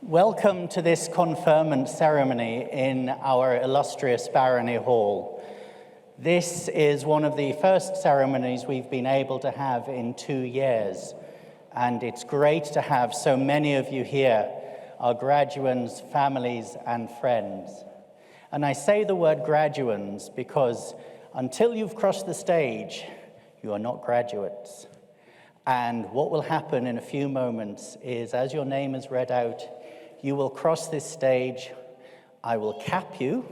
Welcome to this conferment ceremony in our illustrious Barony Hall. This is one of the first ceremonies we've been able to have in 2 years, and it's great to have so many of you here, our graduands, families, and friends. And I say the word graduands because until you've crossed the stage, you are not graduates. And what will happen in a few moments is, as your name is read out, you will cross this stage, I will cap you,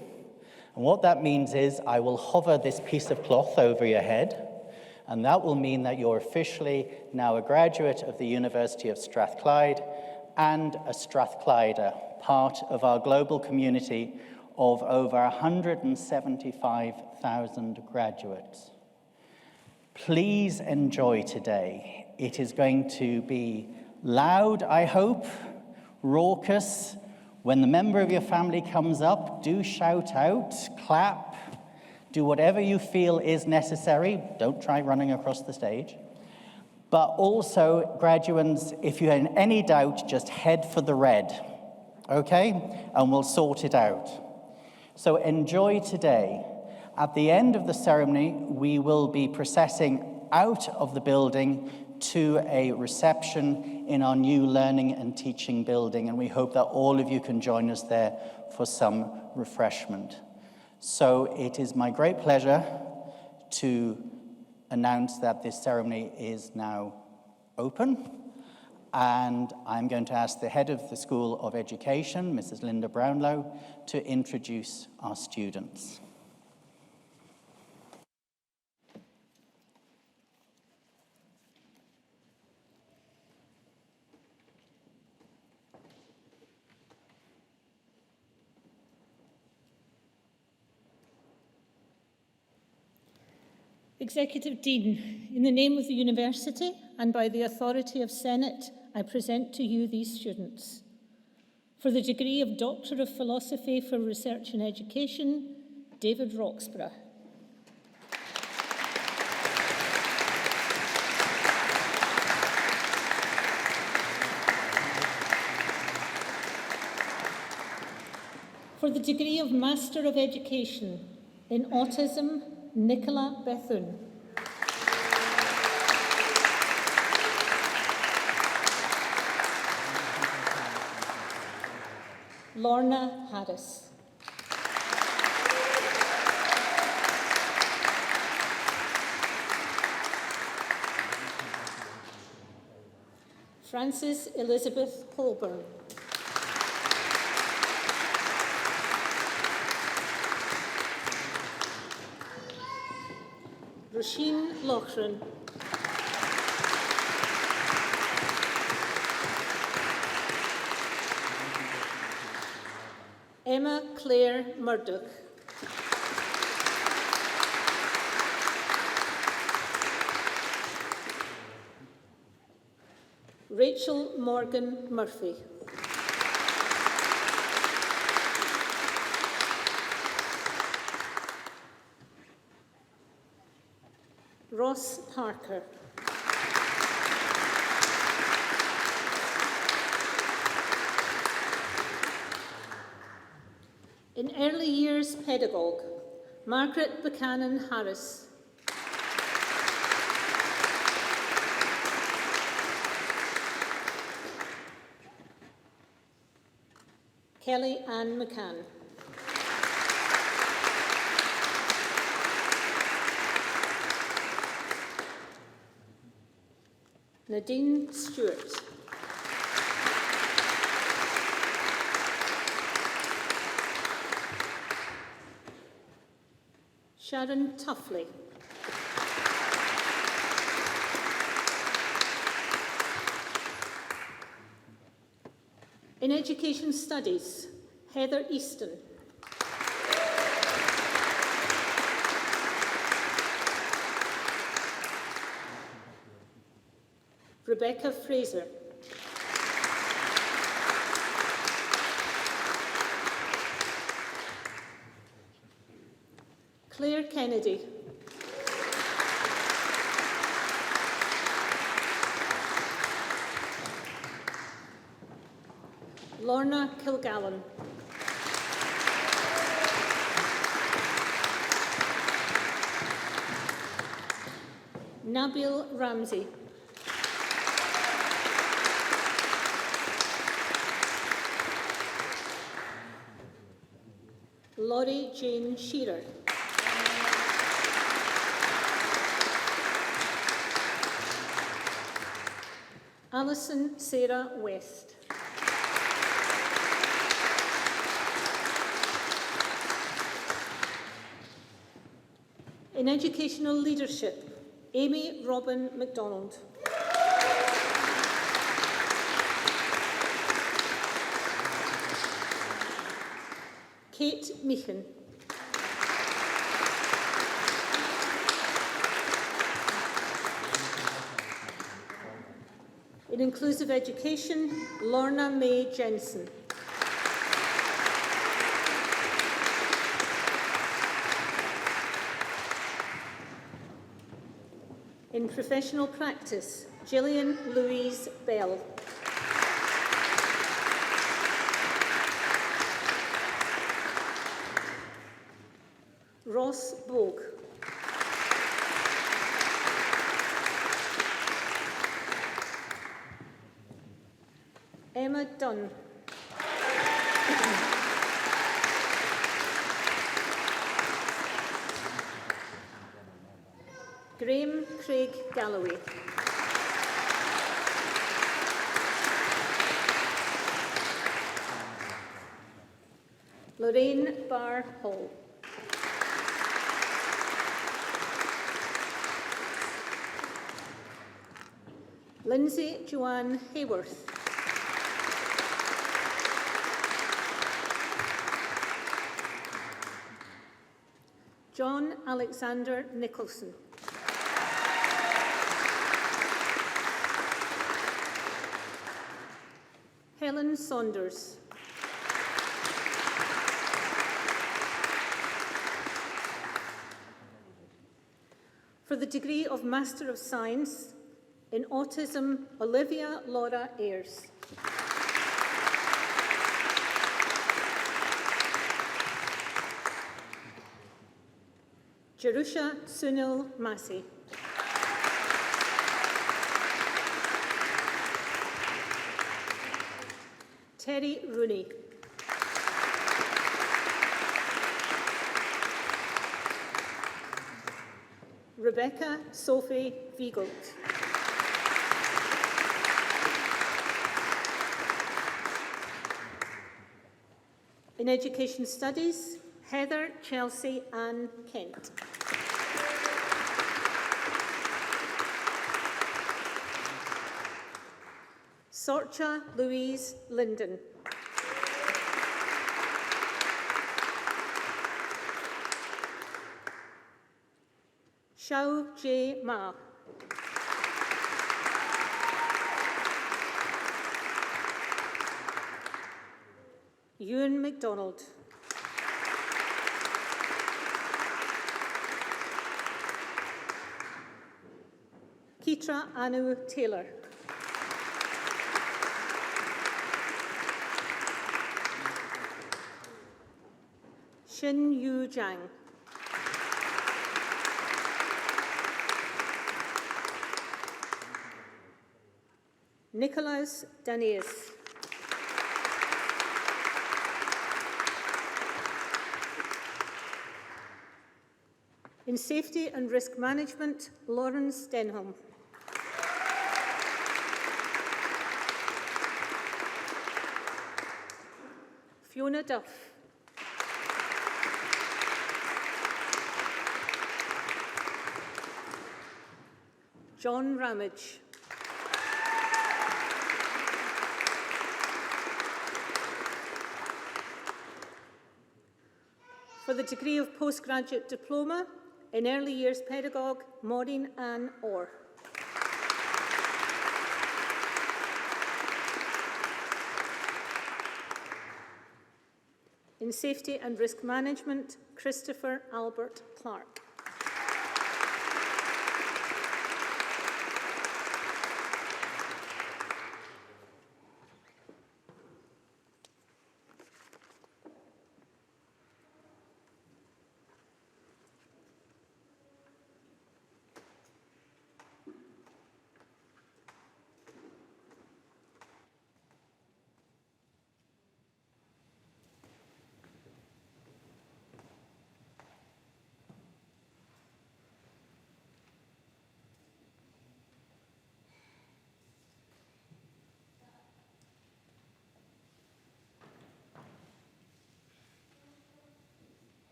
and what that means is I will hover this piece of cloth over your head, and that will mean that you're officially now a graduate of the University of Strathclyde and a Strathclyder, part of our global community of over 175,000 graduates. Please enjoy today. It is going to be loud, I hope, raucous. When the member of your family comes up, do shout out, clap, do whatever you feel is necessary. Don't try running across the stage. But also, graduands, if you're in any doubt, just head for the red, okay? And we'll sort it out. So enjoy today. At the end of the ceremony, we will be processing out of the building to a reception in our new learning and teaching building, and we hope that all of you can join us there for some refreshment. So it is my great pleasure to announce that this ceremony is now open, and I'm going to ask the head of the School of Education, Mrs. Linda Brownlow, to introduce our students. Executive Dean, in the name of the University and by the authority of Senate, I present to you these students. For the degree of Doctor of Philosophy for Research and Education, David Roxburgh. For the degree of Master of Education in Autism, Nicola Bethune. Lorna Harris. Frances Elizabeth Colburn. Roisin Loughran. Emma Claire Murdoch. Rachel Morgan Murphy. Ross Parker. In early years pedagogue, Margaret Buchanan Harris. Kelly Ann McCann. Nadine Stewart. Sharon Tuffley. In Education Studies, Heather Easton. Rebecca Fraser. Claire Kennedy. Lorna Kilgallen. Nabil Ramsey. Laurie Jane Shearer. Alison Sarah West. In educational leadership, Amy Robin MacDonald. Kate Meehan. In inclusive education, Lorna May Jensen. In professional practice, Gillian Louise Bell. Ross Bogue. Emma Dunn. Graham Craig Galloway. Lorraine Barr Hall. Lindsay Joanne Hayworth. John Alexander Nicholson. Helen Saunders. For the degree of Master of Science in Autism, Olivia Laura Ayres. Jerusha Sunil Massey. Terry Rooney. Rebecca Sophie Vigold. In Education Studies, Heather Chelsea Ann Kent. Sorcha Louise Linden. Xiao J. Ma. Ewan MacDonald. Keitra Anu Taylor. Xin Yu Zhang. Nicholas Danius. In Safety and Risk Management, Lawrence Denholm. Fiona Duff. John Ramage. For the degree of Postgraduate Diploma in Early Years Pedagogue, Maureen Ann Orr. In Safety and Risk Management, Christopher Albert Clark.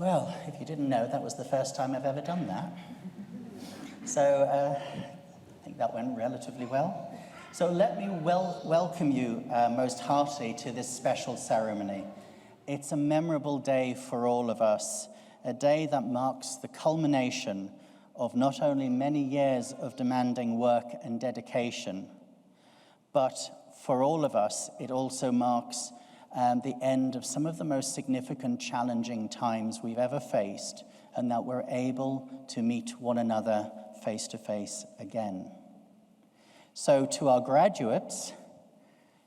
Well, if you didn't know, that was the first time I've ever done that. So I think that went relatively well. So let me welcome you most heartily to this special ceremony. It's a memorable day for all of us, a day that marks the culmination of not only many years of demanding work and dedication, but for all of us, it also marks the end of some of the most significant, challenging times we've ever faced, and that we're able to meet one another face to face again. So to our graduates,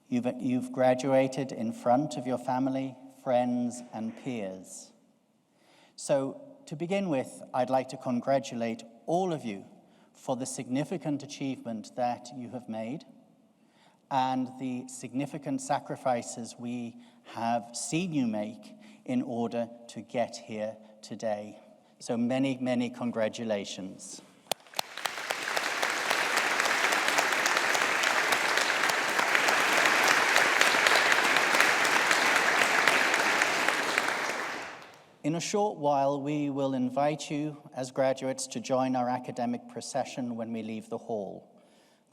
you've graduated in front of your family, friends, and peers. So to begin with, I'd like to congratulate all of you for the significant achievement that you have made and the significant sacrifices we have seen you make in order to get here today. So many, many congratulations. In a short while, we will invite you as graduates to join our academic procession when we leave the hall.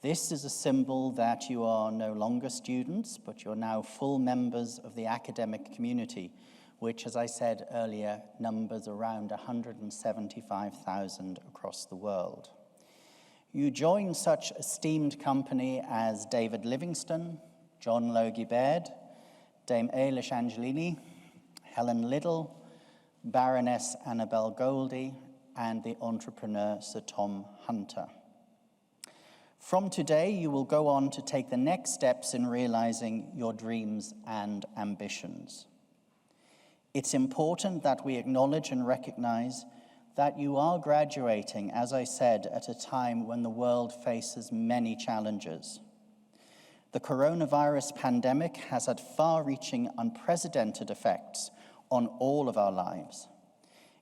This is a symbol that you are no longer students, but you're now full members of the academic community, which, as I said earlier, numbers around 175,000 across the world. You join such esteemed company as David Livingstone, John Logie Baird, Dame Eilish Angelini, Helen Liddell, Baroness Annabel Goldie, and the entrepreneur Sir Tom Hunter. From today, you will go on to take the next steps in realizing your dreams and ambitions. It's important that we acknowledge and recognize that you are graduating, as I said, at a time when the world faces many challenges. The coronavirus pandemic has had far-reaching, unprecedented effects on all of our lives.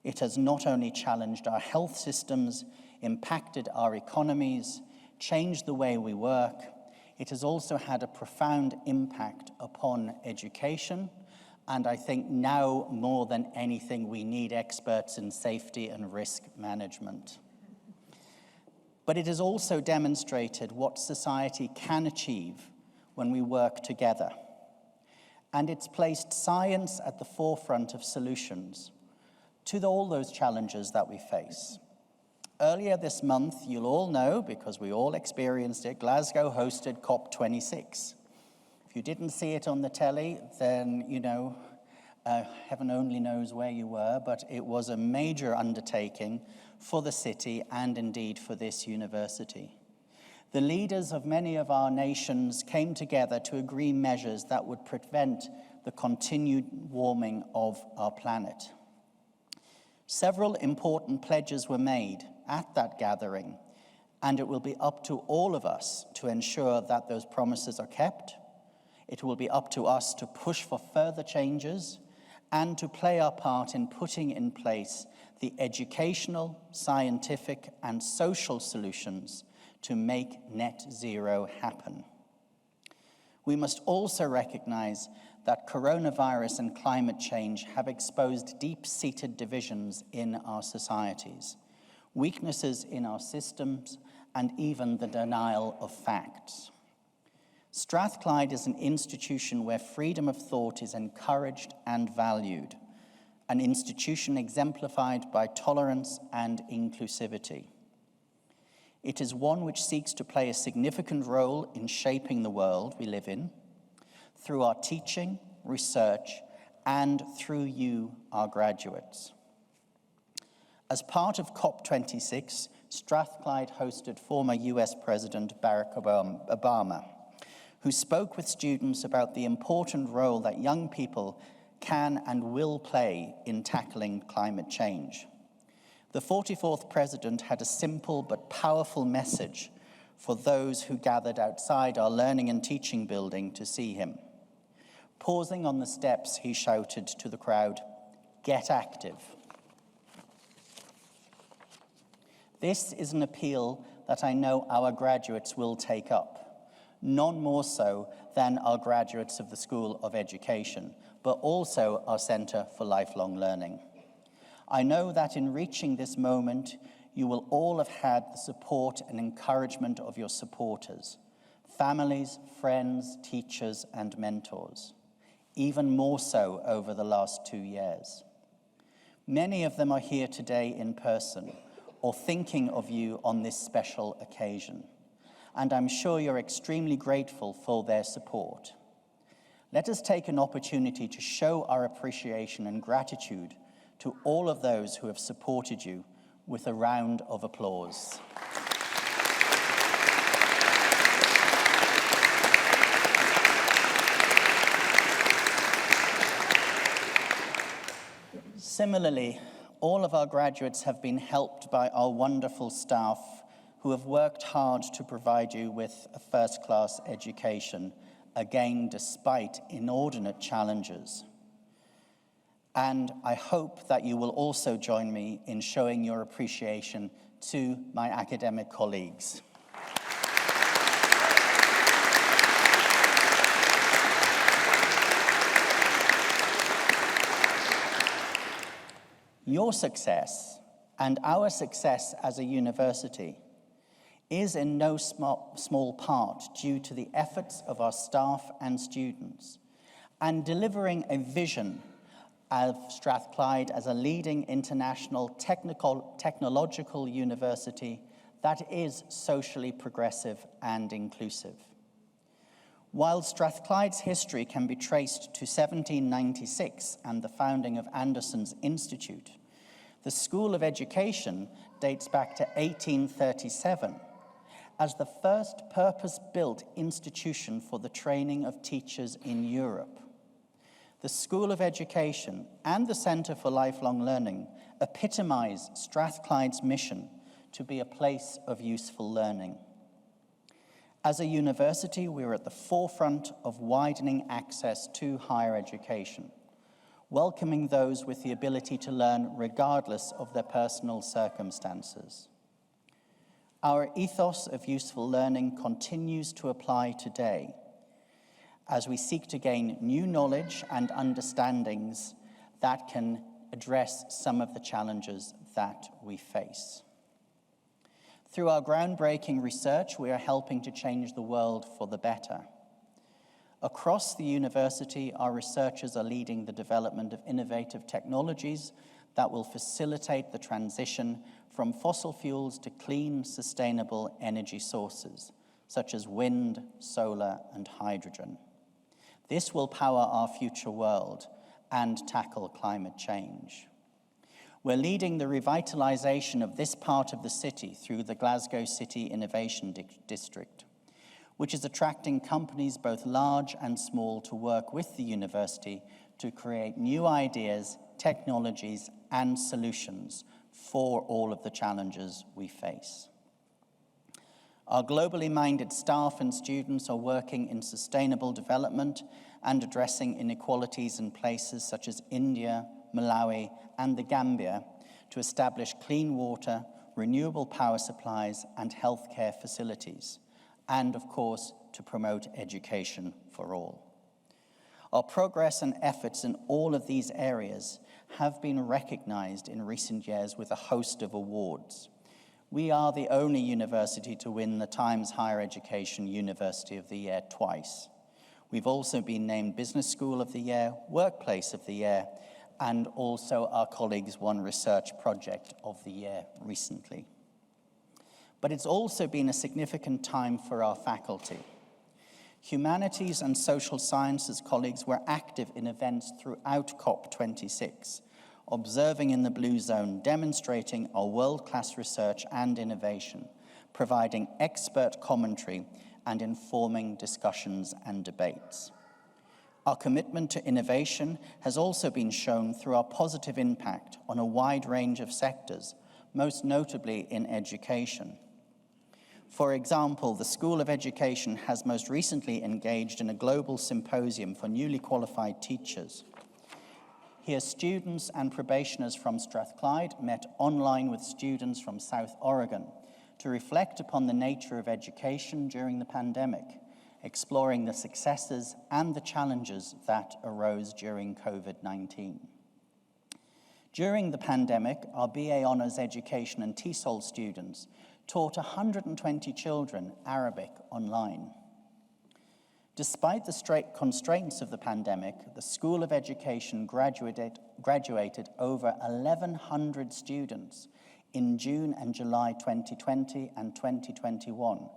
It has not only challenged our health systems, impacted our economies, changed the way we work, it has also had a profound impact upon education, and I think now more than anything we need experts in safety and risk management. But it has also demonstrated what society can achieve when we work together. And it's placed science at the forefront of solutions to all those challenges that we face. Earlier this month, you'll all know, because we all experienced it, Glasgow hosted COP26. If you didn't see it on the telly, then, heaven only knows where you were, but it was a major undertaking for the city and indeed for this university. The leaders of many of our nations came together to agree measures that would prevent the continued warming of our planet. Several important pledges were made at that gathering, and it will be up to all of us to ensure that those promises are kept. It will be up to us to push for further changes and to play our part in putting in place the educational, scientific, and social solutions to make net zero happen. We must also recognize that coronavirus and climate change have exposed deep-seated divisions in our societies, weaknesses in our systems, and even the denial of facts. Strathclyde is an institution where freedom of thought is encouraged and valued, an institution exemplified by tolerance and inclusivity. It is one which seeks to play a significant role in shaping the world we live in through our teaching, research, and through you, our graduates. As part of COP26, Strathclyde hosted former US President Barack Obama, who spoke with students about the important role that young people can and will play in tackling climate change. The 44th president had a simple but powerful message for those who gathered outside our learning and teaching building to see him. Pausing on the steps, he shouted to the crowd, "Get active." This is an appeal that I know our graduates will take up, none more so than our graduates of the School of Education, but also our Centre for Lifelong Learning. I know that in reaching this moment, you will all have had the support and encouragement of your supporters, families, friends, teachers, and mentors, even more so over the last 2 years. Many of them are here today in person or thinking of you on this special occasion, and I'm sure you're extremely grateful for their support. Let us take an opportunity to show our appreciation and gratitude to all of those who have supported you with a round of applause. Similarly, all of our graduates have been helped by our wonderful staff who have worked hard to provide you with a first-class education, again, despite inordinate challenges. And I hope that you will also join me in showing your appreciation to my academic colleagues. Your success and our success as a university is in no small part due to the efforts of our staff and students, and delivering a vision of Strathclyde as a leading international technological university that is socially progressive and inclusive. While Strathclyde's history can be traced to 1796 and the founding of Anderson's Institute, the School of Education dates back to 1837 as the first purpose-built institution for the training of teachers in Europe. The School of Education and the Centre for Lifelong Learning epitomize Strathclyde's mission to be a place of useful learning. As a university, we are at the forefront of widening access to higher education, welcoming those with the ability to learn regardless of their personal circumstances. Our ethos of useful learning continues to apply today as we seek to gain new knowledge and understandings that can address some of the challenges that we face. Through our groundbreaking research, we are helping to change the world for the better. Across the university, our researchers are leading the development of innovative technologies that will facilitate the transition from fossil fuels to clean, sustainable energy sources, such as wind, solar, and hydrogen. This will power our future world and tackle climate change. We're leading the revitalization of this part of the city through the Glasgow City Innovation District, which is attracting companies both large and small to work with the university to create new ideas, technologies, and solutions for all of the challenges we face. Our globally minded staff and students are working in sustainable development and addressing inequalities in places such as India, Malawi, and the Gambia to establish clean water, renewable power supplies, and healthcare facilities, and of course, to promote education for all. Our progress and efforts in all of these areas have been recognized in recent years with a host of awards. We are the only university to win the Times Higher Education University of the Year twice. We've also been named Business School of the Year, Workplace of the Year, and also our colleagues won Research Project of the Year recently. But it's also been a significant time for our faculty. Humanities and social sciences colleagues were active in events throughout COP26, observing in the Blue Zone, demonstrating our world-class research and innovation, providing expert commentary and informing discussions and debates. Our commitment to innovation has also been shown through our positive impact on a wide range of sectors, most notably in education. For example, the School of Education has most recently engaged in a global symposium for newly qualified teachers. Here, students and probationers from Strathclyde met online with students from South Oregon to reflect upon the nature of education during the pandemic, exploring the successes and the challenges that arose during COVID-19. During the pandemic, our BA Honours Education and TESOL students taught 120 children Arabic online. Despite the constraints of the pandemic, the School of Education graduated over 1,100 students in June and July 2020 and 2021,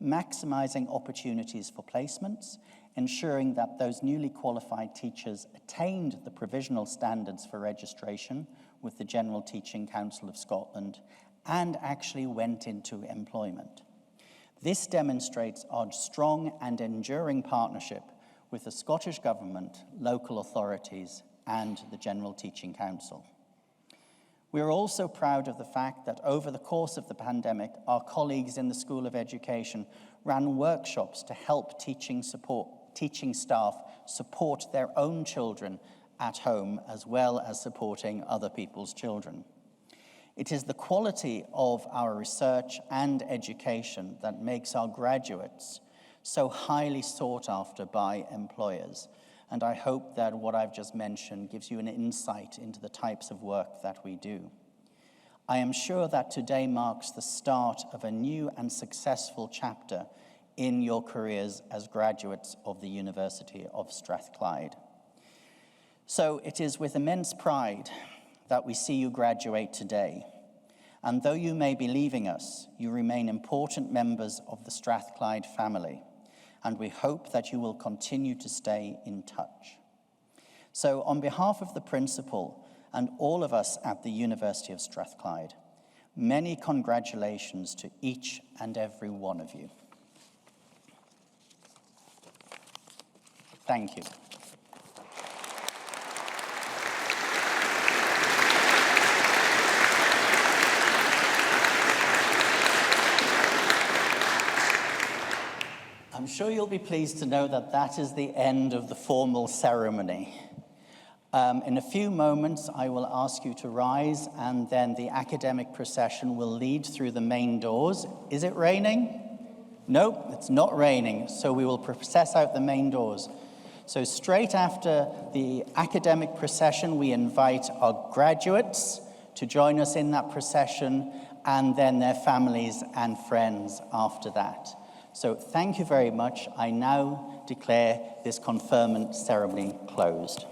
maximizing opportunities for placements, ensuring that those newly qualified teachers attained the provisional standards for registration with the General Teaching Council of Scotland and actually went into employment. This demonstrates our strong and enduring partnership with the Scottish Government, local authorities, and the General Teaching Council. We are also proud of the fact that over the course of the pandemic, our colleagues in the School of Education ran workshops to help teaching staff support their own children at home, as well as supporting other people's children. It is the quality of our research and education that makes our graduates so highly sought after by employers. And I hope that what I've just mentioned gives you an insight into the types of work that we do. I am sure that today marks the start of a new and successful chapter in your careers as graduates of the University of Strathclyde. So it is with immense pride that we see you graduate today. And though you may be leaving us, you remain important members of the Strathclyde family, and we hope that you will continue to stay in touch. So on behalf of the principal and all of us at the University of Strathclyde, many congratulations to each and every one of you. Thank you. I'm sure you'll be pleased to know that that is the end of the formal ceremony. In a few moments, I will ask you to rise, and then the academic procession will lead through the main doors. Is it raining? Nope, it's not raining, so we will process out the main doors. So straight after the academic procession, we invite our graduates to join us in that procession, and then their families and friends after that. So thank you very much. I now declare this conferment ceremony closed.